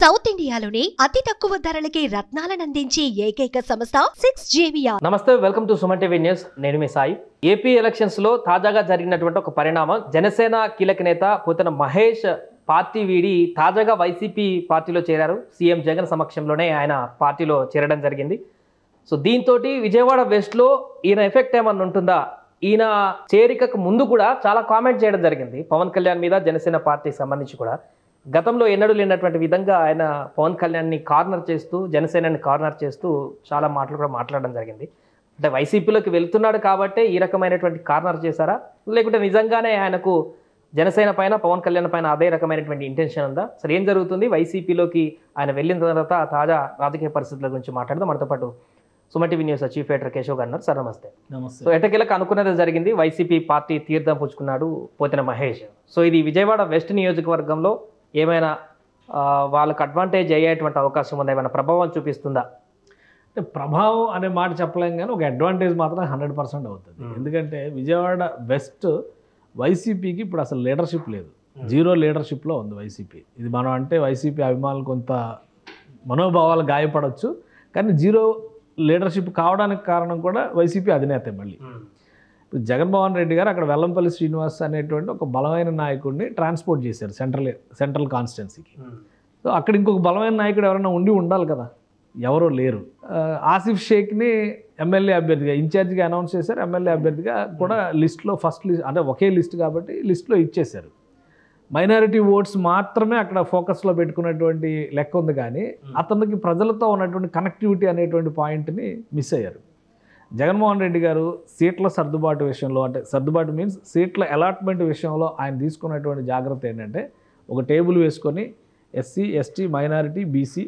South ఇండియాలోని అతి తక్కువ ధరలకి రత్నాలను అందించే ఏకైక సంస్థ 6JVR. నమస్తే, welcome to Suman TV news. నేను మీ సాయి. ఏపీ ఎలక్షన్స్ లో తాజాగా జరిగినటువంటి ఒక పరిణామం, జనసేన కీలక నేత పోతన మహేష్ పార్టీ వీడి తాజాగా వైసీపీ పార్టీలో చేరారు. సీఎం జగన్ సమక్షంలోనే ఆయన పార్టీలో చేరడం జరిగింది. సో దీంతో విజయవాడ వెస్ట్లో ఈయన ఎఫెక్ట్ ఏమన్నా ఉంటుందా? ఈయన చేరికకు ముందు కూడా చాలా కామెంట్ చేయడం జరిగింది పవన్ కళ్యాణ్ మీద, జనసేన పార్టీకి సంబంధించి కూడా. గతంలో ఎన్నడూ లేనటువంటి విధంగా ఆయన పవన్ కళ్యాణ్ని కార్నర్ చేస్తూ, జనసేనని కార్నర్ చేస్తూ చాలా మాటలు కూడా మాట్లాడడం జరిగింది. అంటే వైసీపీలోకి వెళ్తున్నాడు కాబట్టే ఈ రకమైనటువంటి కార్నర్ చేశారా, లేకుంటే నిజంగానే ఆయనకు జనసేన పైన, పవన్ కళ్యాణ్ పైన అదే రకమైనటువంటి ఇంటెన్షన్ ఉందా? అసలు ఏం జరుగుతుంది? వైసీపీలోకి ఆయన వెళ్ళిన తర్వాత తాజా రాజకీయ పరిస్థితుల గురించి మాట్లాడదాం. మనతో పాటు Suman TV news chief editor Keshav గారు ఉన్నారు. సార్ నమస్తే. నమస్తే. సో ఎటకేలకు అనుకున్నది జరిగింది. వైసీపీ పార్టీ తీర్థం పుచ్చుకున్నాడు పోతన మహేష్. సో ఇది విజయవాడ వెస్ట్ నియోజకవర్గంలో ఏమైనా వాళ్ళకు అడ్వాంటేజ్ అయ్యేటువంటి అవకాశం ఉందా? ఏమైనా ప్రభావం చూపిస్తుందా? అంటే ప్రభావం అనే మాట చెప్పలేం, కానీ ఒక అడ్వాంటేజ్ మాత్రం 100% అవుతుంది. ఎందుకంటే విజయవాడ వెస్ట్ వైసీపీకి ఇప్పుడు అసలు లీడర్షిప్ లేదు, జీరో లీడర్షిప్లో ఉంది వైసీపీ. ఇది మనం అంటే వైసీపీ అభిమానులు కొంత మనోభావాలు గాయపడవచ్చు, కానీ జీరో లీడర్షిప్ కావడానికి కారణం కూడా వైసీపీ అధినేతే. మళ్ళీ జగన్మోహన్ రెడ్డి గారు అక్కడ వెల్లంపల్లి శ్రీనివాస్ అనేటువంటి ఒక బలమైన నాయకుడిని ట్రాన్స్పోర్ట్ చేశారు సెంట్రల్ కాన్స్టిట్యున్సీకి. సో అక్కడ ఇంకొక బలమైన నాయకుడు ఎవరైనా ఉండాలి కదా, ఎవరో లేరు. ఆసిఫ్ షేక్ని ఎమ్మెల్యే అభ్యర్థిగా ఇన్ఛార్జిగా అనౌన్స్ చేశారు. ఎమ్మెల్యే అభ్యర్థిగా కూడా లిస్ట్లో ఫస్ట్ లిస్ట్, అంటే ఒకే లిస్ట్ కాబట్టి లిస్ట్లో ఇచ్చేశారు. మైనారిటీ ఓట్స్ మాత్రమే అక్కడ ఫోకస్లో పెట్టుకున్నటువంటి లెక్క ఉంది, కానీ అతనికి ప్రజలతో ఉన్నటువంటి కనెక్టివిటీ అనేటువంటి పాయింట్ని మిస్ అయ్యారు. జగన్మోహన్ రెడ్డి గారు సీట్ల సర్దుబాటు విషయంలో, అంటే సర్దుబాటు మీన్స్ సీట్ల అలాట్మెంట్ విషయంలో ఆయన తీసుకున్నటువంటి జాగ్రత్త ఏంటంటే, ఒక టేబుల్ వేసుకొని SC, ST, minority, BC,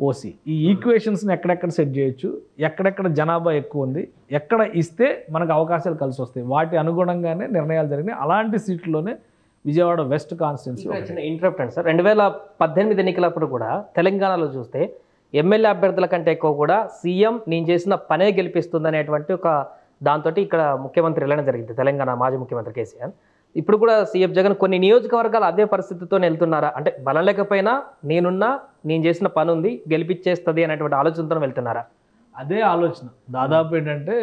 OC ఈ ఈక్వేషన్స్ని ఎక్కడెక్కడ సెట్ చేయొచ్చు, ఎక్కడెక్కడ జనాభా ఎక్కువ ఉంది, ఎక్కడ ఇస్తే మనకు అవకాశాలు కలిసి వస్తాయి, వాటి అనుగుణంగానే నిర్ణయాలు జరిగినాయి. అలాంటి సీట్లలోనే విజయవాడ వెస్ట్ కాన్స్టిట్యున్సీ. ఇంటరప్ట్ అండి సార్. 2018 ఎన్నికలప్పుడు కూడా తెలంగాణలో చూస్తే ఎమ్మెల్యే అభ్యర్థుల కంటే ఎక్కువ కూడా సీఎం నేను చేసిన పనే గెలిపిస్తుంది అనేటువంటి ఒక దాంతో ఇక్కడ ముఖ్యమంత్రి వెళ్ళడం జరిగింది, తెలంగాణ మాజీ ముఖ్యమంత్రి కేసీఆర్. ఇప్పుడు కూడా సీఎం జగన్ కొన్ని నియోజకవర్గాలు అదే పరిస్థితితో వెళ్తున్నారా? అంటే బలం లేకపోయినా నేను చేసిన పని ఉంది, గెలిపించేస్తుంది అనేటువంటి ఆలోచనతో వెళ్తున్నారా? అదే ఆలోచన దాదాపు ఏంటంటే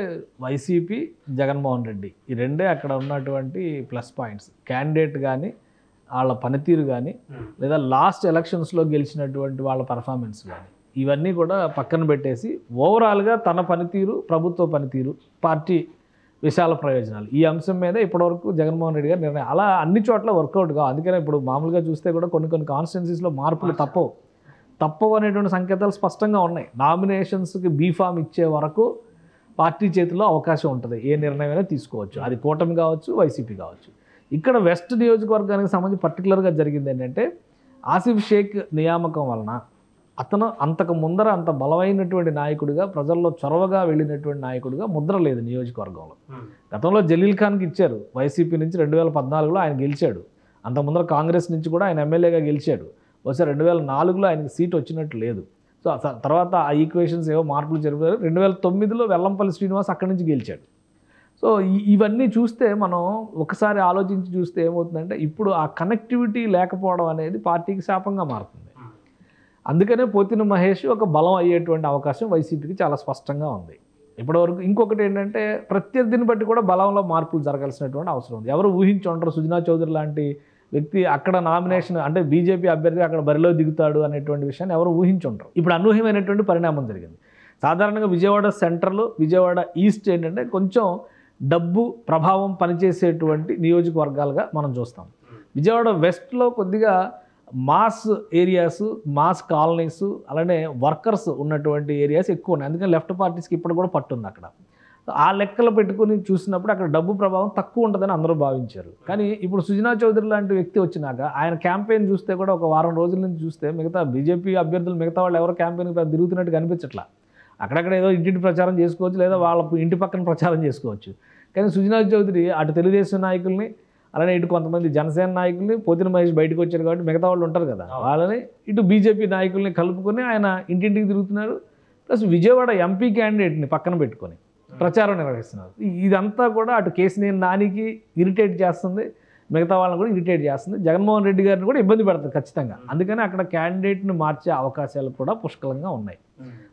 వైసీపీ, జగన్మోహన్ రెడ్డి ఈ రెండే అక్కడ ఉన్నటువంటి ప్లస్ పాయింట్స్. క్యాండిడేట్ కానీ, వాళ్ళ పనితీరు కానీ, లేదా లాస్ట్ ఎలక్షన్స్లో గెలిచినటువంటి వాళ్ళ పర్ఫార్మెన్స్ కానీ, ఇవన్నీ కూడా పక్కన పెట్టేసి ఓవరాల్గా తన పనితీరు, ప్రభుత్వ పనితీరు, పార్టీ విశాల ప్రయోజనాలు, ఈ అంశం మీద ఇప్పటివరకు జగన్మోహన్ రెడ్డి గారు నిర్ణయం అలా అన్ని చోట్ల వర్కౌట్ కావు. అందుకనే ఇప్పుడు మామూలుగా చూస్తే కూడా కొన్ని కాన్స్టిట్యున్సీస్లో మార్పులు తప్పవు అనేటువంటి సంకేతాలు స్పష్టంగా ఉన్నాయి. నామినేషన్స్కి బీఫామ్ ఇచ్చే వరకు పార్టీ చేతిలో అవకాశం ఉంటుంది, ఏ నిర్ణయమైనా తీసుకోవచ్చు. అది కూటమి కావచ్చు, వైసీపీ కావచ్చు. ఇక్కడ వెస్ట్ నియోజకవర్గానికి సంబంధించి పర్టికులర్గా జరిగింది ఏంటంటే, ఆసిఫ్ షేక్ నియామకం వలన అతను అంతకు ముందర అంత బలమైనటువంటి నాయకుడిగా, ప్రజల్లో చొరవగా వెళ్ళినటువంటి నాయకుడిగా ముద్ర లేదు నియోజకవర్గంలో. గతంలో జలీల్ ఖాన్కి ఇచ్చారు వైసీపీ నుంచి, 2014లో ఆయన గెలిచాడు. అంత ముందర కాంగ్రెస్ నుంచి కూడా ఆయన ఎమ్మెల్యేగా గెలిచాడు. బహుశా 2004లో ఆయనకి సీట్ వచ్చినట్టు లేదు. సో తర్వాత ఆ ఈక్వేషన్స్ ఏవో మార్పులు జరుగుతారు. 2009లో వెల్లంపల్లి శ్రీనివాస్ అక్కడి నుంచి గెలిచాడు. సో ఇవన్నీ చూస్తే మనం ఒకసారి ఆలోచించి చూస్తే ఏమవుతుందంటే, ఇప్పుడు ఆ కనెక్టివిటీ లేకపోవడం అనేది పార్టీకి శాపంగా మారుతుంది. అందుకనే పోతిన మహేష్ ఒక బలం అయ్యేటువంటి అవకాశం వైసీపీకి చాలా స్పష్టంగా ఉంది ఇప్పటివరకు. ఇంకొకటి ఏంటంటే, ప్రత్యర్థిని బట్టి కూడా బలంలో మార్పులు జరగాల్సినటువంటి అవసరం ఉంది. ఎవరు ఊహించుంటారు సుజనా చౌదరి లాంటి వ్యక్తి అక్కడ నామినేషన్, అంటే బీజేపీ అభ్యర్థి అక్కడ బరిలో దిగుతాడు అనేటువంటి విషయాన్ని ఎవరు ఊహించుంటారు. ఇప్పుడు అనూహ్యమైనటువంటి పరిణామం జరిగింది. సాధారణంగా విజయవాడ సెంట్రల్, విజయవాడ ఈస్ట్ ఏంటంటే కొంచెం డబ్బు ప్రభావం పనిచేసేటువంటి నియోజకవర్గాలుగా మనం చూస్తాం. విజయవాడ వెస్ట్లో కొద్దిగా మాస్ ఏరియాస్, మాస్ కాలనీస్, అలానే వర్కర్స్ ఉన్నటువంటి ఏరియాస్ ఎక్కువ ఉన్నాయి. అందుకని లెఫ్ట్ పార్టీస్కి ఇప్పుడు కూడా పట్టుంది అక్కడ. ఆ లెక్కలు పెట్టుకుని చూసినప్పుడు అక్కడ డబ్బు ప్రభావం తక్కువ ఉంటుందని అందరూ భావించారు. కానీ ఇప్పుడు సుజనా చౌదరి లాంటి వ్యక్తి వచ్చినాక ఆయన క్యాంపెయిన్ చూస్తే కూడా ఒక వారం రోజుల నుంచి చూస్తే మిగతా బీజేపీ అభ్యర్థులు, మిగతా వాళ్ళు ఎవరో క్యాంపెయిన్కి తిరుగుతున్నట్టు కనిపించట్లా. అక్కడక్కడ ఏదో ఇంటింటి ప్రచారం చేసుకోవచ్చు, లేదా వాళ్ళ ఇంటి పక్కన ప్రచారం చేసుకోవచ్చు. కానీ సుజనా చౌదరి అటు తెలుగుదేశం నాయకుల్ని, అలానే ఇటు కొంతమంది జనసేన నాయకుల్ని, పోతిన మహేష్ బయటకు వచ్చారు కాబట్టి మిగతా వాళ్ళు ఉంటారు కదా, వాళ్ళని ఇటు బీజేపీ నాయకుల్ని కలుపుకొని ఆయన ఇంటింటికి తిరుగుతున్నారు. ప్లస్ విజయవాడ ఎంపీ క్యాండిడేట్ని పక్కన పెట్టుకొని ప్రచారం నిర్వహిస్తున్నారు. ఇదంతా కూడా అటు కేసినేని నానికి ఇరిటేట్ చేస్తుంది, మిగతా వాళ్ళని కూడా ఇరిటేట్ చేస్తుంది, జగన్మోహన్ రెడ్డి గారిని కూడా ఇబ్బంది పెడుతుంది ఖచ్చితంగా. అందుకని అక్కడ క్యాండిడేట్ని మార్చే అవకాశాలు కూడా పుష్కలంగా ఉన్నాయి.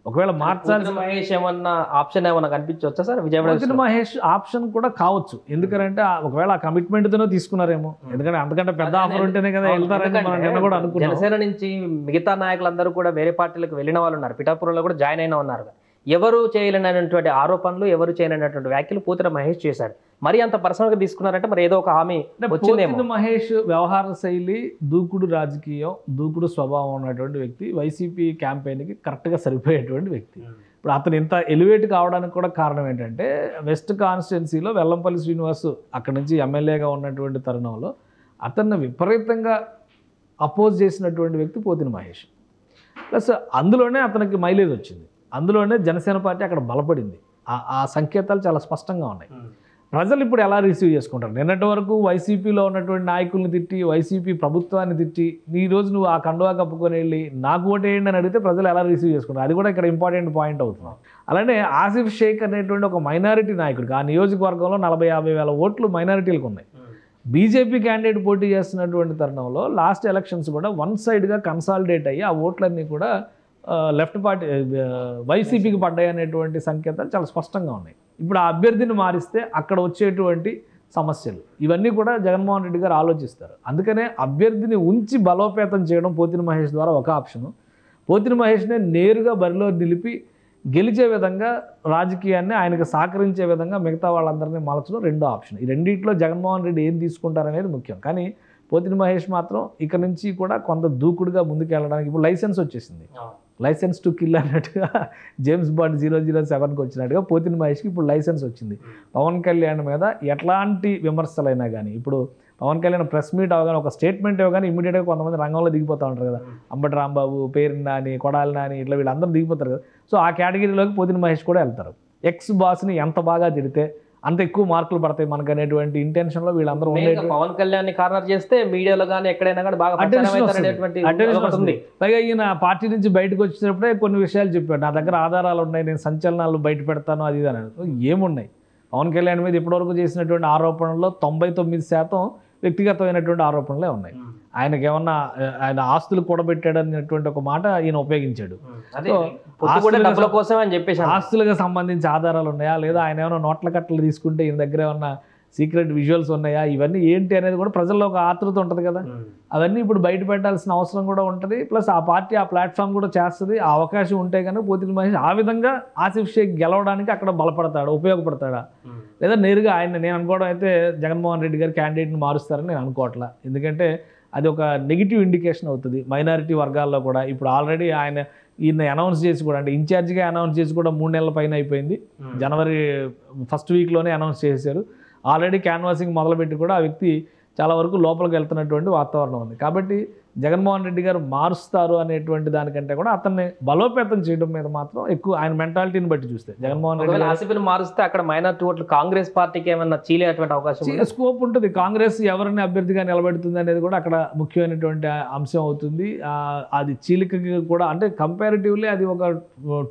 ఒకవేళ మార్చాల్సిన మహేష్ ఏమన్నా ఆప్షన్ ఏమన్నా కనిపించవచ్చా సార్ విజయవాడ? పోతిన మహేష్ ఆప్షన్ కూడా కావచ్చు, ఎందుకంటే ఒకవేళ ఆ కమిట్మెంట్తోనే తీసుకున్నారేమో, ఎందుకంటే అంతకంటే పెద్ద ఆఫర్ ఉంటేనే కదా వెళ్తారని మనం నిన్న కూడా అనుకున్నాం. జనసేన నుంచి మిగతా నాయకులందరూ కూడా వేరే పార్టీలకు వెళ్ళిన వాళ్ళు ఉన్నారు, పిఠాపురంలో కూడా జాయిన్ అయినా ఉన్నారు. ఎవరు చేయలేనటువంటి ఆరోపణలు, ఎవరు చేయలేనటువంటి వ్యాఖ్యలు పోతిన మహేష్ చేశాడు. మరి అంత పర్సనల్గా తీసుకున్నారంటే మరి ఏదో ఒక హామీ వచ్చిందేమో. పోతిన మహేష్ వ్యవహార శైలి, దూకుడు రాజకీయం, దూకుడు స్వభావం ఉన్నటువంటి వ్యక్తి, వైసీపీ క్యాంపెయిన్కి కరెక్ట్గా సరిపోయేటువంటి వ్యక్తి. ఇప్పుడు అతను ఇంత ఎలివేట్ కావడానికి కూడా కారణం ఏంటంటే వెస్ట్ కాన్స్టిట్యున్సీలో వెల్లంపల్లి శ్రీనివాస్ అక్కడి నుంచి ఎమ్మెల్యేగా ఉన్నటువంటి తరుణంలో అతన్ని విపరీతంగా అపోజ్ చేసినటువంటి వ్యక్తి పోతిన మహేష్. ప్లస్ అందులోనే అతనికి మైలేజ్ వచ్చింది, అందులోనే జనసేన పార్టీ అక్కడ బలపడింది. ఆ సంకేతాలు చాలా స్పష్టంగా ఉన్నాయి. ప్రజలు ఇప్పుడు ఎలా రిసీవ్ చేసుకుంటారు? నిన్నటి వరకు వైసీపీలో ఉన్నటువంటి నాయకుల్ని తిట్టి, వైసీపీ ప్రభుత్వాన్ని తిట్టి, ఈ రోజు నువ్వు ఆ కండువా కప్పుకొని వెళ్ళి నాకు ఓటేయండి అని అడిగితే ప్రజలు ఎలా రిసీవ్ చేసుకుంటారు? అది కూడా ఇక్కడ ఇంపార్టెంట్ పాయింట్ అవుతుంది. అలానే ఆసిఫ్ షేక్ అనేటువంటి ఒక మైనారిటీ నాయకుడికి ఆ నియోజకవర్గంలో 40-50 వేల ఓట్లు మైనారిటీలకు ఉన్నాయి. బీజేపీ క్యాండిడేట్ పోటీ చేస్తున్నటువంటి తరుణంలో లాస్ట్ ఎలక్షన్స్ కూడా వన్ సైడ్గా కన్సాలిడేట్ అయ్యి ఆ ఓట్లన్నీ కూడా లెఫ్ట్ పార్టీ వైసీపీకి పడ్డాయి అనేటువంటి సంకేతాలు చాలా స్పష్టంగా ఉన్నాయి. ఇప్పుడు ఆ అభ్యర్థిని మారిస్తే అక్కడ వచ్చేటువంటి సమస్యలు ఇవన్నీ కూడా జగన్మోహన్ రెడ్డి గారు ఆలోచిస్తారు. అందుకనే అభ్యర్థిని ఉంచి బలోపేతం చేయడం పోతిన మహేష్ ద్వారా ఒక ఆప్షను. పోతిన మహేష్నే నేరుగా బరిలో నిలిపి గెలిచే విధంగా రాజకీయాన్ని ఆయనకు సహకరించే విధంగా మిగతా వాళ్ళందరినీ మలచడం రెండో ఆప్షన్. ఈ రెండింటిలో జగన్మోహన్ రెడ్డి ఏం తీసుకుంటారనేది ముఖ్యం. కానీ పోతిన మహేష్ మాత్రం ఇక నుంచి కూడా కొంత దూకుడుగా ముందుకు వెళ్ళడానికి ఇప్పుడు లైసెన్స్ వచ్చేసింది, లైసెన్స్ టు కిల్ అన్నట్టుగా జేమ్స్ బాండ్ 007కి వచ్చినట్టుగా పోతిన మహేష్కి ఇప్పుడు లైసెన్స్ వచ్చింది. పవన్ కళ్యాణ్ మీద ఎట్లాంటి విమర్శలైనా కానీ, ఇప్పుడు పవన్ కళ్యాణ్ ప్రెస్ మీట్ అవగానే ఒక స్టేట్మెంట్ ఇవ్వగానే ఇమీడియట్గా కొంతమంది రంగంలో దిగిపోతూ ఉంటారు కదా, అంబటి రాంబాబు, పేరు నాని, కొడాలి నాని, ఇట్లా వీళ్ళందరూ దిగిపోతారు కదా. సో ఆ కేటగిరీలోకి పోతిన మహేష్ కూడా వెళ్తారు. ఎక్స్ బాస్ని ఎంత బాగా తిడితే అంత ఎక్కువ మార్కులు పడతాయి మనకు అనేటువంటి ఇంటెన్షన్లో వీళ్ళందరూ ఉండేది. పవన్ కళ్యాణ్ కార్నర్ చేస్తే మీడియాలో కానీ ఎక్కడైనా కానీ బాగా అటెన్షన్. పైగా ఈయన పార్టీ నుంచి బయటకు వచ్చినప్పుడే కొన్ని విషయాలు చెప్పాడు, నా దగ్గర ఆధారాలు ఉన్నాయి, నేను సంచలనాలు బయట పెడతాను అది ఇది అని. ఏమున్నాయి? పవన్ కళ్యాణ్ మీద ఇప్పటివరకు చేసినటువంటి ఆరోపణల్లో 99% వ్యక్తిగతమైనటువంటి ఆరోపణలే ఉన్నాయి. ఆయనకి ఏమన్నా ఆయన ఆస్తులు కూడబెట్టాడనేటువంటి ఒక మాట ఈయన ఉపయోగించాడు. ఆస్తులుగా సంబంధించి ఆధారాలు ఉన్నాయా, లేదా ఆయన ఏమైనా నోట్ల కట్టలు తీసుకుంటే ఈయన దగ్గర ఏమన్నా సీక్రెట్ విజువల్స్ ఉన్నాయా, ఇవన్నీ ఏంటి అనేది కూడా ప్రజల్లో ఒక ఆతృత ఉంటుంది కదా. అవన్నీ ఇప్పుడు బయట పెట్టాల్సిన అవసరం కూడా ఉంటుంది. ప్లస్ ఆ పార్టీ ఆ ప్లాట్ఫామ్ కూడా చేస్తుంది. ఆ అవకాశం ఉంటే కనుక పోతిన మహేష్ ఆ విధంగా ఆసిఫ్ షేక్ గెలవడానికి అక్కడ బలపడతాడా, ఉపయోగపడతాడా, లేదా నేరుగా ఆయన, నేను అనుకోవడం అయితే జగన్మోహన్ రెడ్డి గారు క్యాండిడేట్ని మారుస్తారని నేను అనుకోవట్లా. ఎందుకంటే అది ఒక నెగిటివ్ ఇండికేషన్ అవుతుంది మైనారిటీ వర్గాల్లో కూడా. ఇప్పుడు ఆల్రెడీ ఈయన అనౌన్స్ చేసి కూడా, అంటే ఇన్ఛార్జిగా అనౌన్స్ చేసి కూడా 3 నెలల పైన అయిపోయింది. జనవరి ఫస్ట్ వీక్లోనే అనౌన్స్ చేశారు. ఆల్రెడీ క్యాన్వాసింగ్ మొదలుపెట్టి కూడా ఆ వ్యక్తి చాలా వరకు లోపలికి వెళ్తున్నటువంటి వాతావరణం ఉంది. కాబట్టి జగన్మోహన్ రెడ్డి గారు మారుస్తారు అనేటువంటి దానికంటే కూడా అతన్ని బలోపేతం చేయడం మీద మాత్రం ఎక్కువ ఆయన మెంటాలిటీని బట్టి చూస్తే జగన్మోహన్ రెడ్డి ఆసిఫ్ని మారుస్తే అక్కడ మైనారిటీ ఓట్లు కాంగ్రెస్ పార్టీకి ఏమన్నా చీలేటువంటి అవకాశం, స్కోప్ ఉంటుంది. కాంగ్రెస్ ఎవరిని అభ్యర్థిగా నిలబెడుతుంది అనేది కూడా అక్కడ ముఖ్యమైనటువంటి అంశం అవుతుంది. అది చీలికకి కూడా, అంటే కంపారిటివ్లీ అది ఒక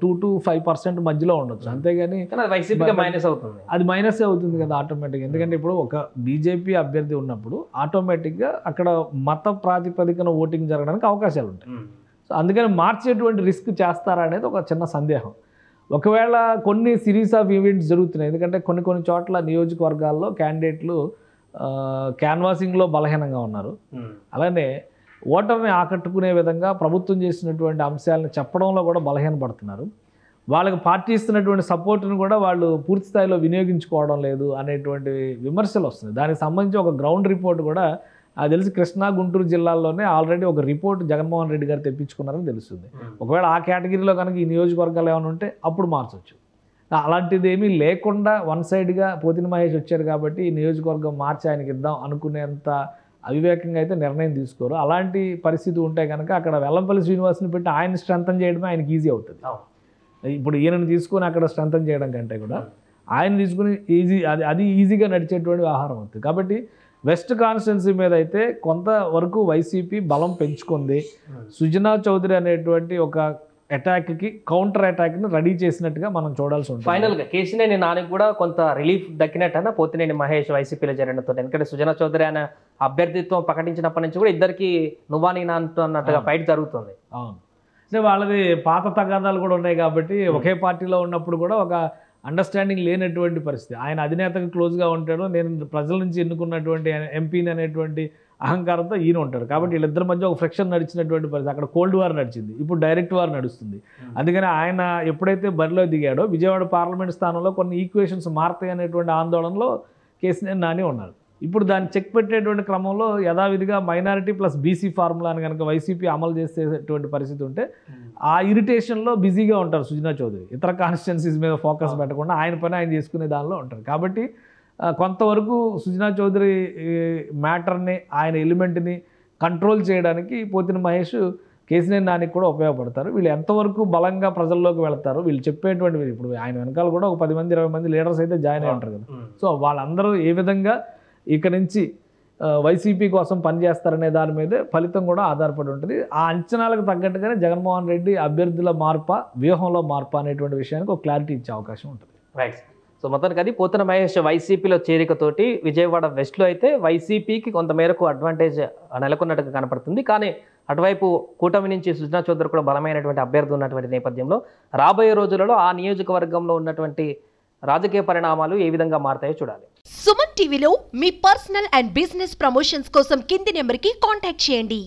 2 to 5% మధ్యలో ఉండొచ్చు, అంతేగాని వైసీపీకి మైనస్ అవుతుంది. అది మైనస్ అవుతుంది కదా ఆటోమేటిక్గా. ఎందుకంటే ఇప్పుడు ఒక బీజేపీ అభ్యర్థి ఉన్నప్పుడు ఆటోమేటిక్గా అక్కడ మత ప్రాతిపదికన ఓటింగ్ జరగడానికి అవకాశాలు ఉంటాయి. సో అందుకని మార్చేటువంటి రిస్క్ చేస్తారా అనేది ఒక చిన్న సందేహం. ఒకవేళ కొన్ని సిరీస్ ఆఫ్ ఈవెంట్స్ జరుగుతున్నాయి, ఎందుకంటే కొన్ని చోట్ల నియోజకవర్గాల్లో క్యాండిడేట్లు క్యాన్వాసింగ్లో బలహీనంగా ఉన్నారు. అలానే ఓటర్ని ఆకట్టుకునే విధంగా ప్రభుత్వం చేసినటువంటి అంశాలను చెప్పడంలో కూడా బలహీనపడుతున్నారు. వాళ్ళకి పార్టీ ఇస్తున్నటువంటి సపోర్ట్ని కూడా వాళ్ళు పూర్తి స్థాయిలో వినియోగించుకోవడం లేదు అనేటువంటి విమర్శలు వస్తున్నాయి. దానికి సంబంధించి ఒక గ్రౌండ్ రిపోర్ట్ కూడా అది తెలిసి కృష్ణా, గుంటూరు జిల్లాల్లోనే ఆల్రెడీ ఒక రిపోర్ట్ జగన్మోహన్ రెడ్డి గారు తెప్పించుకున్నారని తెలుస్తుంది. ఒకవేళ ఆ కేటగిరీలో కనుక ఈ నియోజకవర్గాలు ఏమైనా ఉంటే అప్పుడు మార్చవచ్చు. అలాంటిది ఏమీ లేకుండా వన్ సైడ్గా పోతిన మహేష్ వచ్చారు కాబట్టి ఈ నియోజకవర్గం మార్చి ఆయనకి ఇద్దాం అనుకునేంత అవివేకంగా అయితే నిర్ణయం తీసుకోరు. అలాంటి పరిస్థితి ఉంటే కనుక అక్కడ వెల్లంపల్లి శ్రీనివాస్ని పెట్టి ఆయన స్ట్రెంథన్ చేయడమే ఆయనకి ఈజీ అవుతుంది. ఇప్పుడు ఈయనను తీసుకొని అక్కడ స్ట్రెంథన్ చేయడం కంటే కూడా ఆయన తీసుకుని అది ఈజీగా నడిచేటువంటి వ్యవహారం అవుతుంది. కాబట్టి వెస్ట్ కాన్స్టిట్యున్సీ మీద అయితే కొంతవరకు వైసీపీ బలం పెంచుకుంది. సుజనా చౌదరి అనేటువంటి ఒక అటాక్కి కౌంటర్ అటాక్ని రెడీ చేసినట్టుగా మనం చూడాల్సి ఉంటుంది. ఫైనల్గా కేశినేని నానికి కూడా కొంత రిలీఫ్ దక్కినట్టన్నా పోతినేని మహేష్ వైసీపీలో చేరడంతో, ఎందుకంటే సుజనా చౌదరి ఆయన అభ్యర్థిత్వం ప్రకటించినప్పటి నుంచి కూడా ఇద్దరికి నువ్వా నేనా అన్నట్టుగా ఫైట్ జరుగుతుంది. అవును, అంటే వాళ్ళది పాత తగాదాలు కూడా ఉన్నాయి కాబట్టి ఒకే పార్టీలో ఉన్నప్పుడు కూడా ఒక అండర్స్టాండింగ్ లేనటువంటి పరిస్థితి. ఆయన అధినేతకు క్లోజ్గా ఉంటాడు, నేను ప్రజల నుంచి ఎన్నుకున్నటువంటి ఎంపీని అనేటువంటి అహంకారంతో ఈయన ఉంటాడు. కాబట్టి వీళ్ళిద్దరి మధ్య ఒక ఫ్రిక్షన్ నడిచినటువంటి పరిస్థితి. అక్కడ కోల్డ్ వార్ నడిచింది, ఇప్పుడు డైరెక్ట్ వార్ నడుస్తుంది. అందుకని ఆయన ఎప్పుడైతే బరిలో దిగాడో విజయవాడ పార్లమెంట్ స్థానంలో కొన్ని ఈక్వేషన్స్ మారుతాయి అనేటువంటి ఆందోళనలో కేసీఆర్ నాని ఉన్నారు. ఇప్పుడు దాన్ని చెక్ పెట్టేటువంటి క్రమంలో యథావిధిగా మైనారిటీ ప్లస్ బీసీ ఫార్ములాని కనుక వైసీపీ అమలు చేసేటువంటి పరిస్థితి ఉంటే ఆ ఇరిటేషన్లో బిజీగా ఉంటారు సుజనా చౌదరి. ఇతర కాన్స్టిట్యున్సీస్ మీద ఫోకస్ పెట్టకుండా ఆయన పని ఆయన చేసుకునే దానిలో ఉంటారు. కాబట్టి కొంతవరకు సుజనా చౌదరి మ్యాటర్ని, ఆయన ఎలిమెంట్ని కంట్రోల్ చేయడానికి పోతిన మహేష్ కేసీఆర్ నానికి కూడా ఉపయోగపడతారు. వీళ్ళు ఎంతవరకు బలంగా ప్రజల్లోకి వెళ్తారు, వీళ్ళు చెప్పేటువంటి, ఇప్పుడు ఆయన వెనకాల కూడా ఒక 10 మంది 20 మంది లీడర్స్ అయితే జాయిన్ అయి ఉంటారు కదా. సో వాళ్ళందరూ ఏ విధంగా ఇక నుంచి వైసీపీ కోసం పనిచేస్తారనే దాని మీదే ఫలితం కూడా ఆధారపడి ఉంటుంది. ఆ అంచనాలకు తగ్గట్టుగానే జగన్మోహన్ రెడ్డి అభ్యర్థుల మార్ప, వ్యూహంలో మార్ప అనేటువంటి విషయానికి ఒక క్లారిటీ ఇచ్చే అవకాశం ఉంటుంది. రైట్. సో మొత్తానికి అది పోతిన మహేష్ వైసీపీలో చేరికతోటి విజయవాడ వెస్ట్లో అయితే వైసీపీకి కొంతమేరకు అడ్వాంటేజ్ నెలకొన్నట్టుగా కనపడుతుంది. కానీ అటువైపు కూటమి నుంచి సుజనా చౌదరి కూడా బలమైనటువంటి అభ్యర్థి ఉన్నటువంటి నేపథ్యంలో రాబోయే రోజులలో ఆ నియోజకవర్గంలో ఉన్నటువంటి రాజకీయ పరిణామాలు ఏ విధంగా మారతాయో చూడాలి. సుమన్ టీవీలో మీ పర్సనల్ అండ్ బిజినెస్ ప్రమోషన్స్ కోసం కింది నెంబర్కి కాంటాక్ట్ చేయండి.